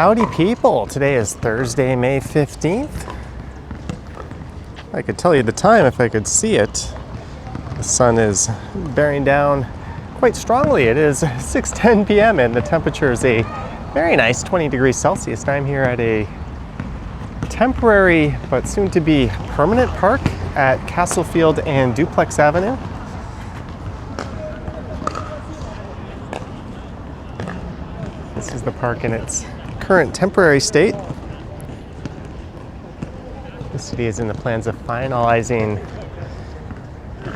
Howdy people, today is Thursday, May 15th. I could tell you the time if I could see it. The sun is bearing down quite strongly. It is 6:10 p.m. and the temperature is a very nice 20 degrees Celsius. I'm here at a temporary but soon to be permanent park at Castlefield and Duplex Avenue. This is the park in its current temporary state. The city is in the plans of finalizing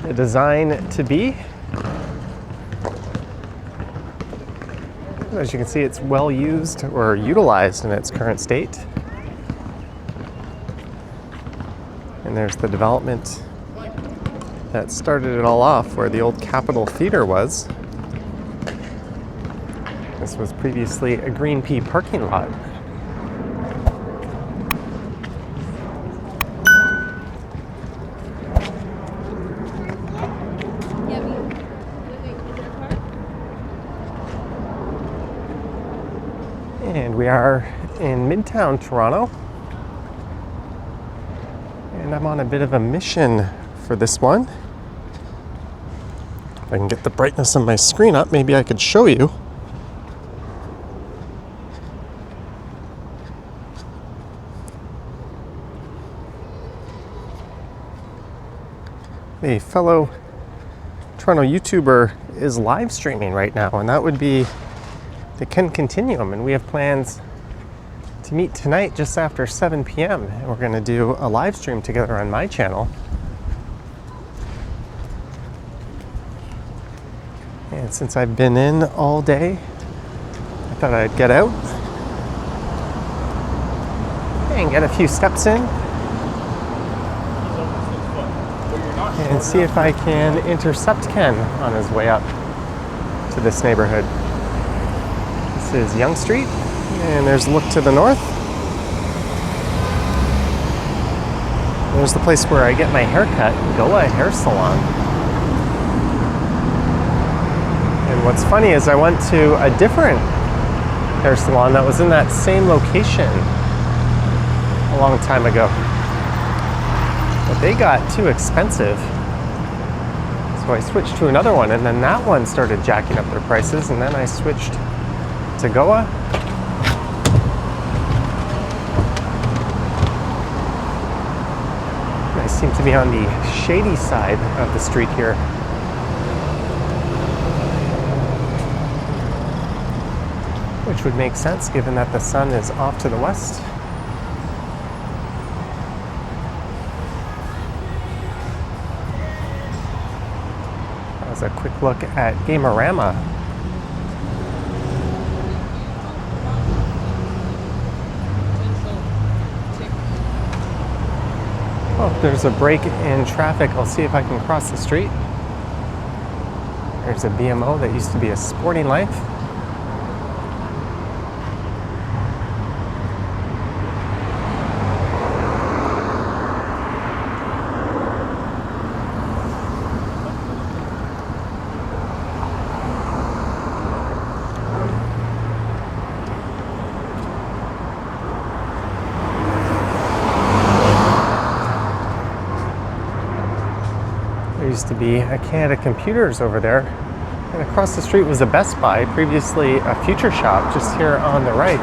the design to be. As you can see, it's well used or utilized in its current state. And there's the development that started it all off where the old Capitol Theater was. This was previously a Green Pea parking lot. And we are in Midtown, Toronto. And I'm on a bit of a mission for this one. If I can get the brightness of my screen up, maybe I could show you. A fellow Toronto YouTuber is live streaming right now, and that would be the Ken Continuum, and we have plans to meet tonight just after 7 p.m. and we're going to do a live stream together on my channel. And since I've been in all day, I thought I'd get out and get a few steps in and see if I can intercept Ken on his way up to this neighborhood. This is Yonge Street, and there's a look to the north. There's the place where I get my hair cut, Goa Hair Salon. And what's funny is I went to a different hair salon that was in that same location a long time ago. But they got too expensive. So I switched to another one, and then that one started jacking up their prices, and then I switched to Goa. I seem to be on the shady side of the street here. Which would make sense given that the sun is off to the west. That was a quick look at Gamerama. Oh, there's a break in traffic. I'll see if I can cross the street. There's a BMO that used to be a Sporting Life. There used to be a Canada Computers over there, and across the street was a Best Buy, previously a Future Shop, just here on the right.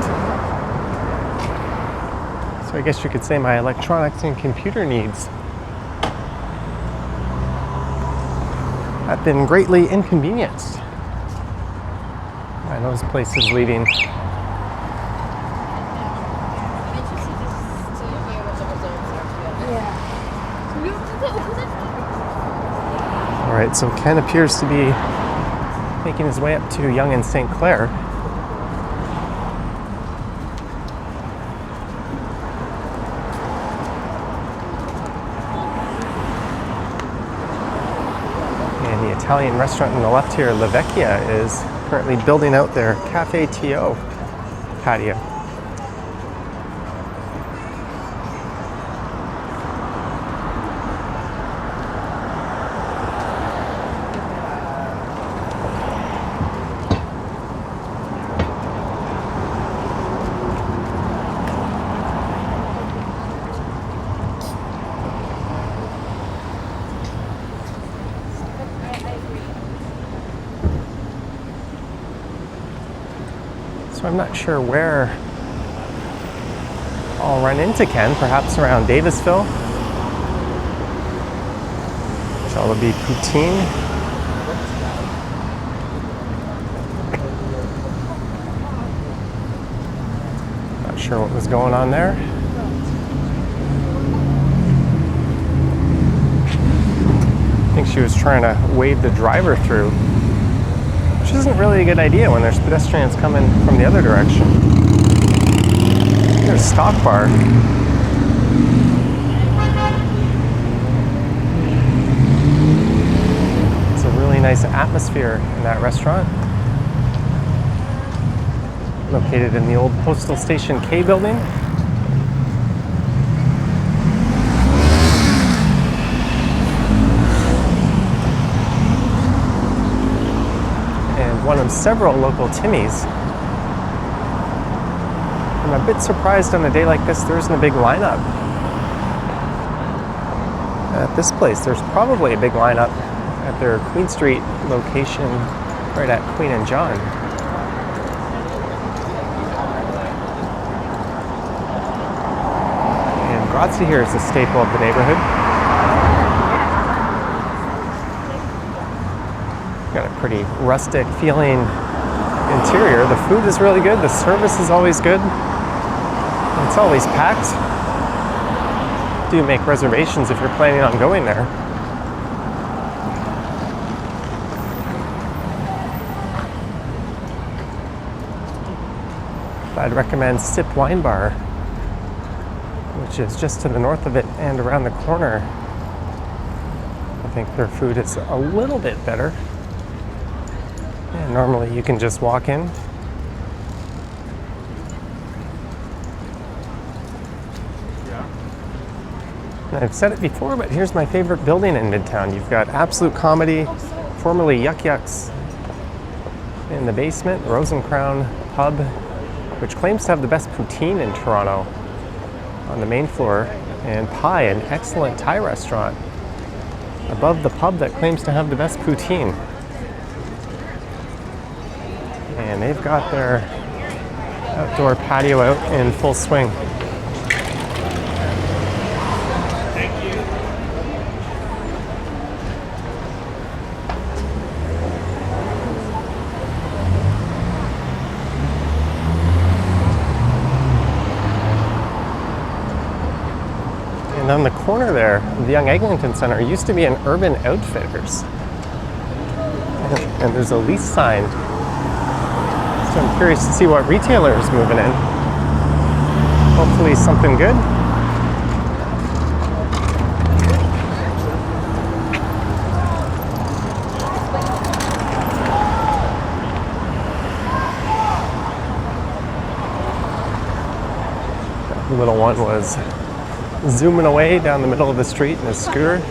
So I guess you could say my electronics and computer needs have been greatly inconvenienced by those places leaving. Alright, so Ken appears to be making his way up to Yonge and St. Clair. And the Italian restaurant on the left here, La Vecchia, is currently building out their Cafe TO patio. So I'm not sure where I'll run into Ken, perhaps around Davisville. So it'll be poutine. Not sure what was going on there. I think she was trying to wave the driver through, which isn't really a good idea when there's pedestrians coming from the other direction. There's a stock bar. It's a really nice atmosphere in that restaurant. Located in the old Postal Station K building. And one of several local Timmy's. I'm a bit surprised on a day like this there isn't a big lineup. At this place, there's probably a big lineup at their Queen Street location right at Queen and John. And Grazie here is a staple of the neighborhood. Got a pretty rustic feeling interior. The food is really good. The service is always good. It's always packed. Do make reservations if you're planning on going there. I'd recommend Sip Wine Bar, which is just to the north of it and around the corner. I think their food is a little bit better. And normally you can just walk in. I've said it before, but here's my favorite building in Midtown. You've got Absolute Comedy, formerly Yuck Yucks. In the basement, Rosencrown Pub, which claims to have the best poutine in Toronto, on the main floor, and Pie, an excellent Thai restaurant, above the pub that claims to have the best poutine. And they've got their outdoor patio out in full swing. And on the corner there, the Yonge Eglinton Center used to be an Urban Outfitters. And there's a lease sign. So I'm curious to see what retailer is moving in. Hopefully something good. That little one was zooming away down the middle of the street in a scooter.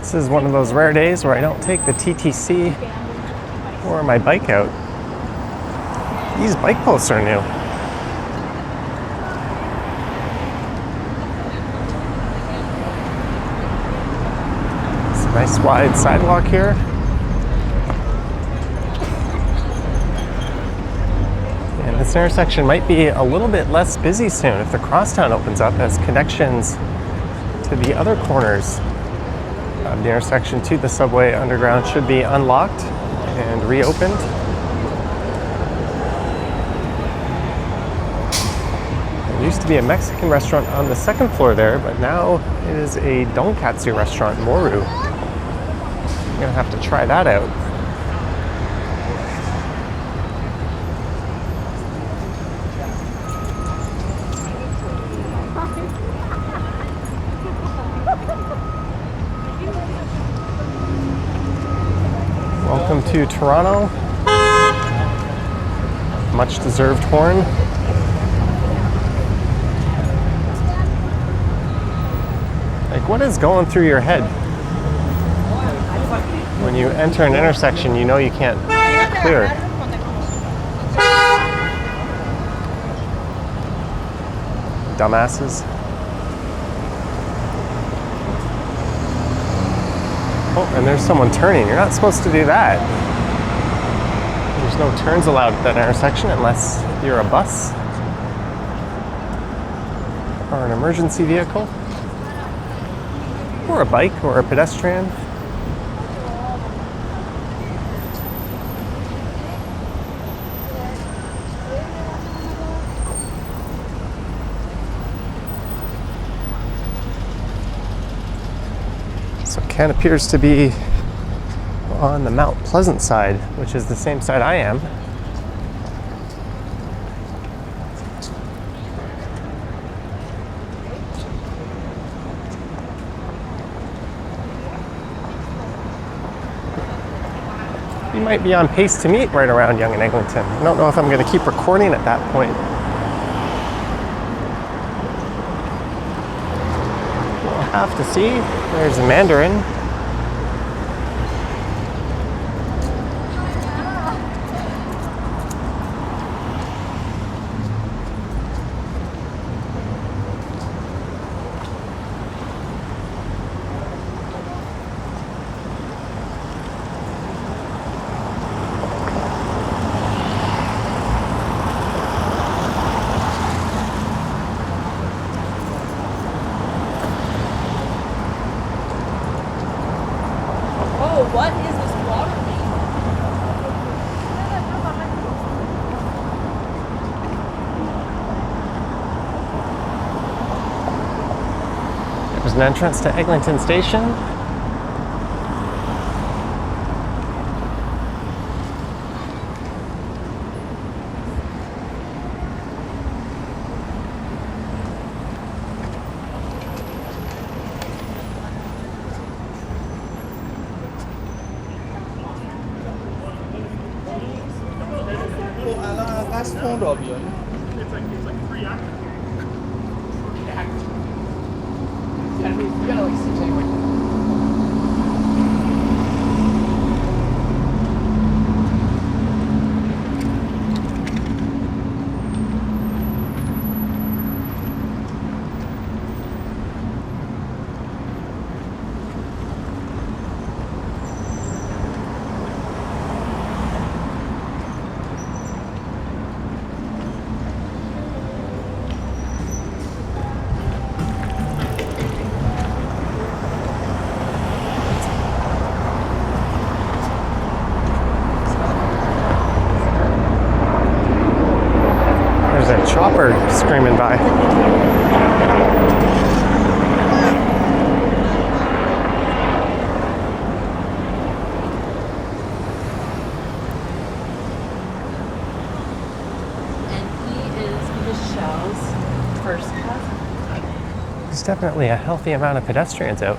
This is one of those rare days where I don't take the TTC or my bike out. These bike posts are new. It's a nice wide sidewalk here. And this intersection might be a little bit less busy soon if the crosstown opens up, as connections to the other corners of the intersection to the subway underground should be unlocked and reopened. There used to be a Mexican restaurant on the second floor there, but now it is a donkatsu restaurant, Moru. I'm gonna have to try that out. to Toronto. Much deserved horn. Like, what is going through your head? When you enter an intersection, you know you can't clear. Dumbasses. Oh, and there's someone turning. You're not supposed to do that. There's no turns allowed at that intersection unless you're a bus or an emergency vehicle or a bike or a pedestrian. So Ken appears to be on the Mount Pleasant side, which is the same side I am. We might be on pace to meet right around Yonge and Eglinton. I don't know if I'm going to keep recording at that point. We'll have to see. There's a Mandarin. What is this water mean? There's an entrance to Eglinton Station. It's like 3 actors. Yeah, we gotta like see anyway. There's a chopper screaming by. And he is Michelle's first cousin. There's definitely a healthy amount of pedestrians out.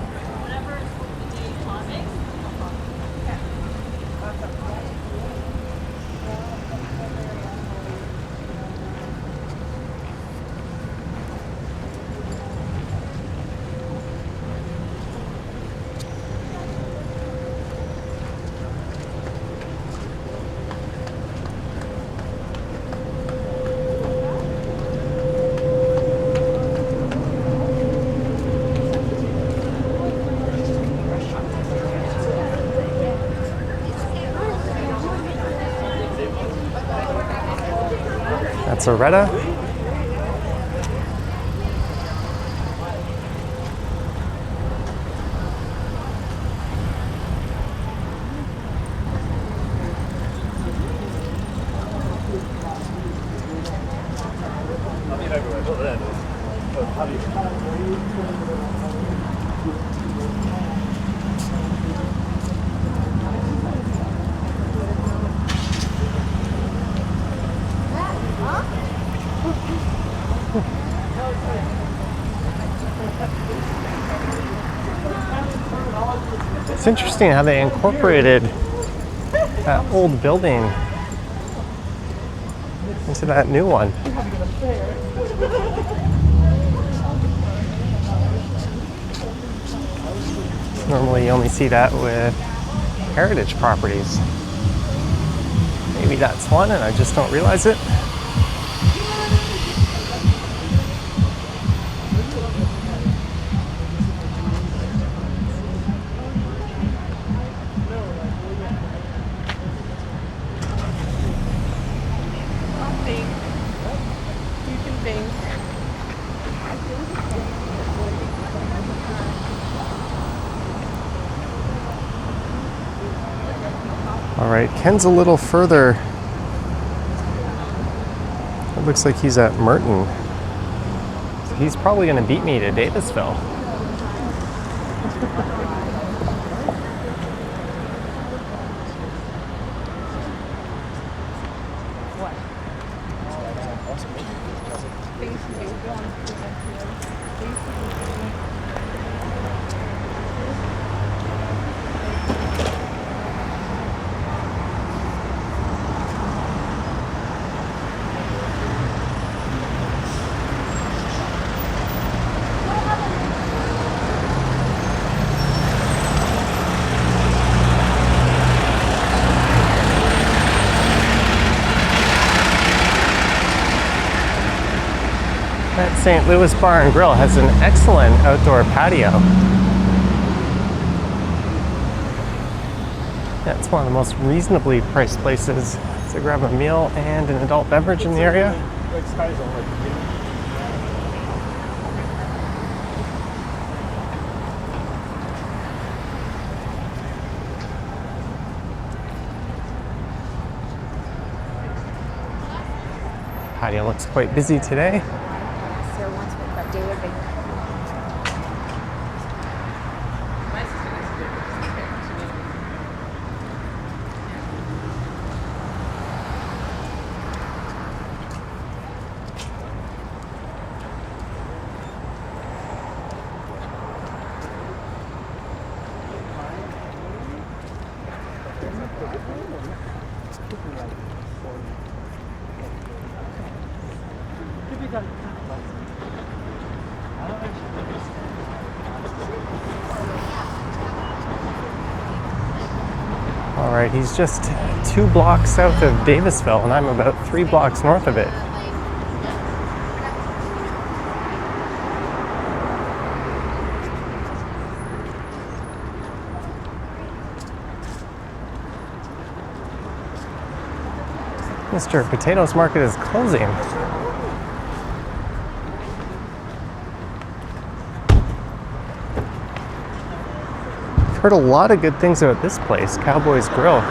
That's Aretta. It's interesting how they incorporated that old building into that new one. Normally you only see that with heritage properties. Maybe that's one and I just don't realize it. All right, Ken's a little further. It looks like he's at Merton. So he's probably going to beat me to Davisville. That St. Louis Bar and Grill has an excellent outdoor patio. That's one of the most reasonably priced places to grab a meal and an adult beverage in the area. Patio looks quite busy today. All right, he's just 2 blocks south of Davisville, and I'm about 3 blocks north of it. Mr. Potatoes Market is closing. I've heard a lot of good things about this place, Cowboys Grill.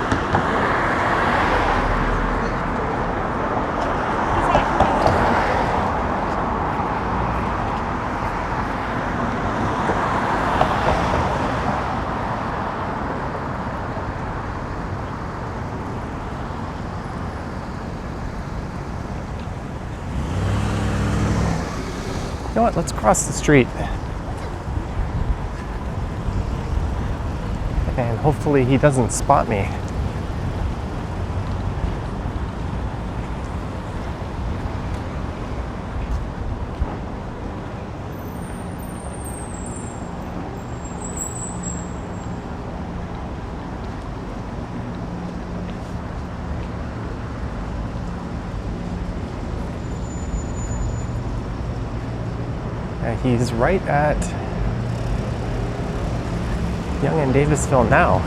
You know what, let's cross the street. And hopefully he doesn't spot me. He's right at Yonge and Davisville now.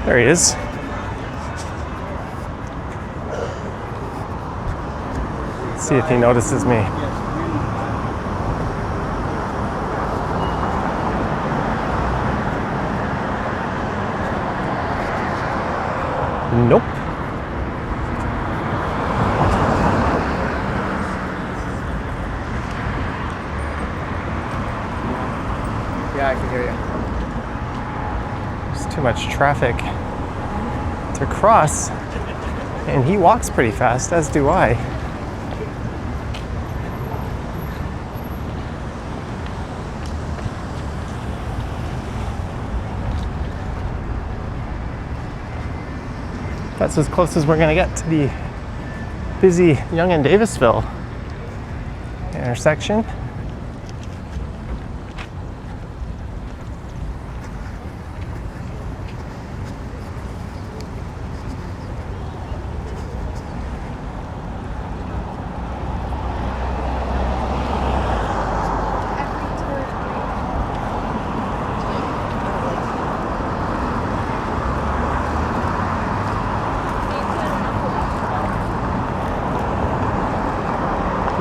There he is. Let's see if he notices me. Nope. Yeah, I can hear you. There's too much traffic to cross, and he walks pretty fast, as do I. That's as close as we're gonna get to the busy Yonge and Davisville intersection.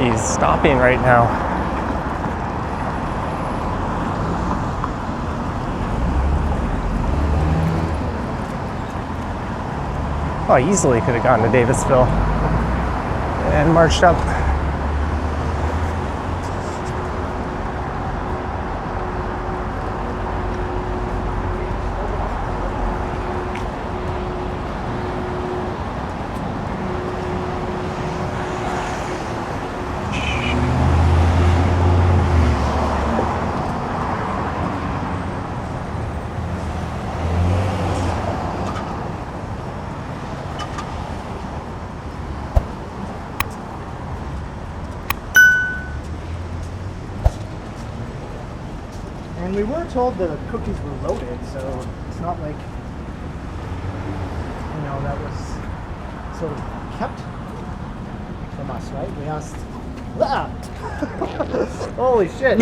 He's stopping right now. Oh, I easily could have gone to Davisville and marched up. And we were told the cookies were loaded, so it's not like, you know, that was sort of kept from us, right? We asked, holy shit.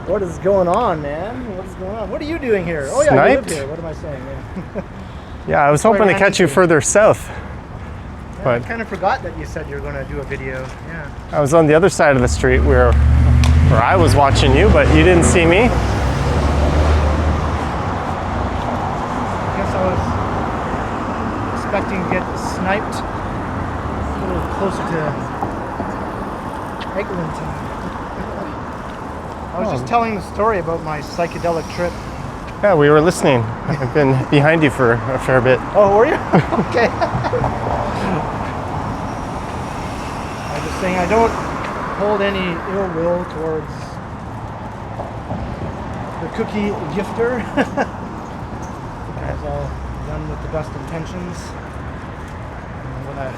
What is going on, man? What is going on? What are you doing here? Oh yeah, you live Sniped? here. What am I saying? Yeah. Yeah, I was hoping to catch you further south, I but kind of forgot that you said you were going to do a video. Yeah. I was on the other side of the street where I was watching you, but you didn't see me. I guess I was expecting to get sniped a little closer to Eglinton. I was just telling the story about my psychedelic trip. Yeah, we were listening. I've been behind you for a fair bit. Oh, were you? Okay. I was just saying I don't hold any ill will towards the cookie gifter. It's all done with the best intentions. I'm gonna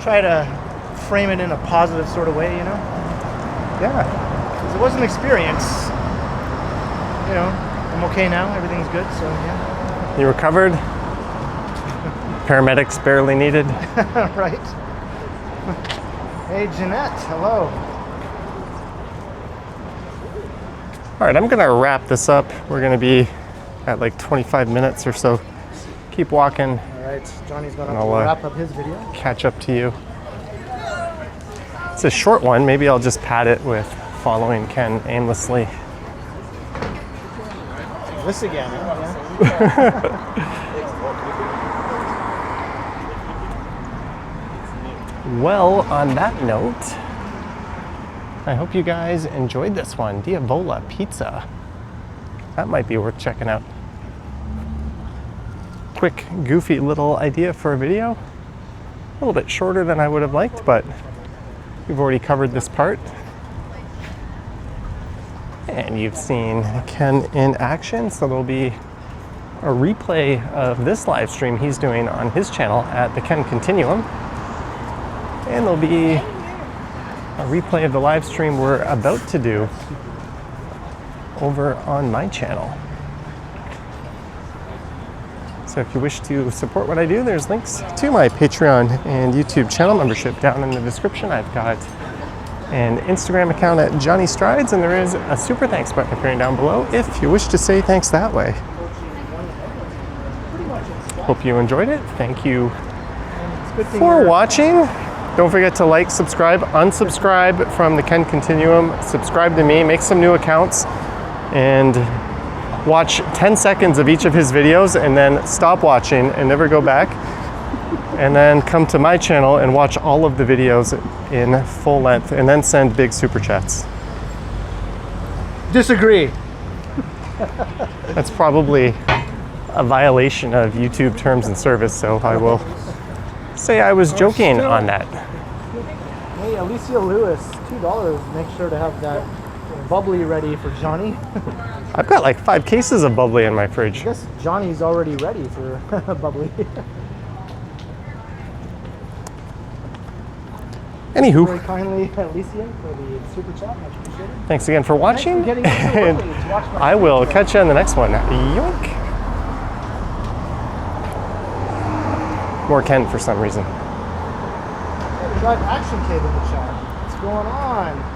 try to frame it in a positive sort of way, you know? Yeah. Because it was an experience. You know, I'm okay now, everything's good, so yeah. You recovered? Paramedics barely needed. Right. Hey, Jeanette, hello. All right, I'm gonna wrap this up. We're gonna be at like 25 minutes or so. Keep walking, All right, Johnny's gonna I'll, wrap up his video. catch up to you. It's a short one. Maybe I'll just pad it with following Ken aimlessly. This again, yeah. Well, on that note, I hope you guys enjoyed this one. Diavola Pizza. That might be worth checking out. Quick, goofy little idea for a video. A little bit shorter than I would have liked, but we've already covered this part. And you've seen Ken in action, so there'll be a replay of this live stream he's doing on his channel at the Ken Continuum. And there'll be a replay of the live stream we're about to do over on my channel. So if you wish to support what I do, there's links to my Patreon and YouTube channel membership down in the description. I've got an Instagram account at Johnny Strides, and there is a super thanks button appearing down below if you wish to say thanks that way. Hope you enjoyed it. Thank you for watching. Don't forget to like, subscribe, unsubscribe from the Ken Continuum, subscribe to me, make some new accounts, and watch 10 seconds of each of his videos and then stop watching and never go back. And then come to my channel and watch all of the videos in full length and then send big super chats. Disagree. That's probably a violation of YouTube terms and service, so I will say I was joking on that. Hey, Alicia Lewis, $2. Make sure to have that bubbly ready for Johnny. I've got like 5 cases of bubbly in my I fridge. guess Johnny's already ready for bubbly. Anywho, Very kindly, Alicia, for the super chat. Much appreciated. thanks again for Thanks watching. for getting up so early to watch my I will super chat. catch you on the next one. Yoink. More Ken for some reason. Hey, we got Action Kid in the chat. What's going on?